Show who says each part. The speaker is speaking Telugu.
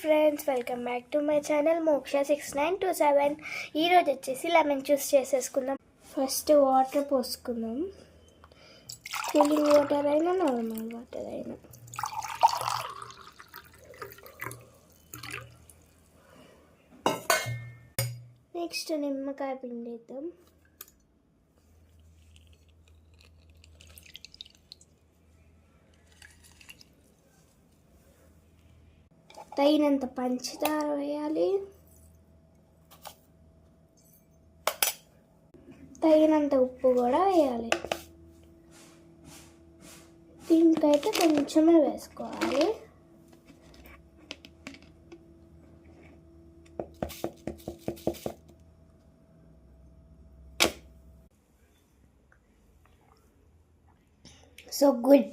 Speaker 1: Friends, welcome back to my channel Moksha 6927. ఈరోజు వచ్చేసి లెమన్ జ్యూస్ చేసేసుకుందాం. ఫస్ట్ వాటర్ పోసుకుందాం. కూలింగ్ వాటర్ అయినా నార్మల్ వాటర్ అయినా. నెక్స్ట్ నిమ్మకాయ పిండేద్దాం. తగినంత పంచదార వేయాలి. తగినంత ఉప్పు కూడా వేయాలి. దీనికైతే కొంచెమే వేసుకోవాలి. So good.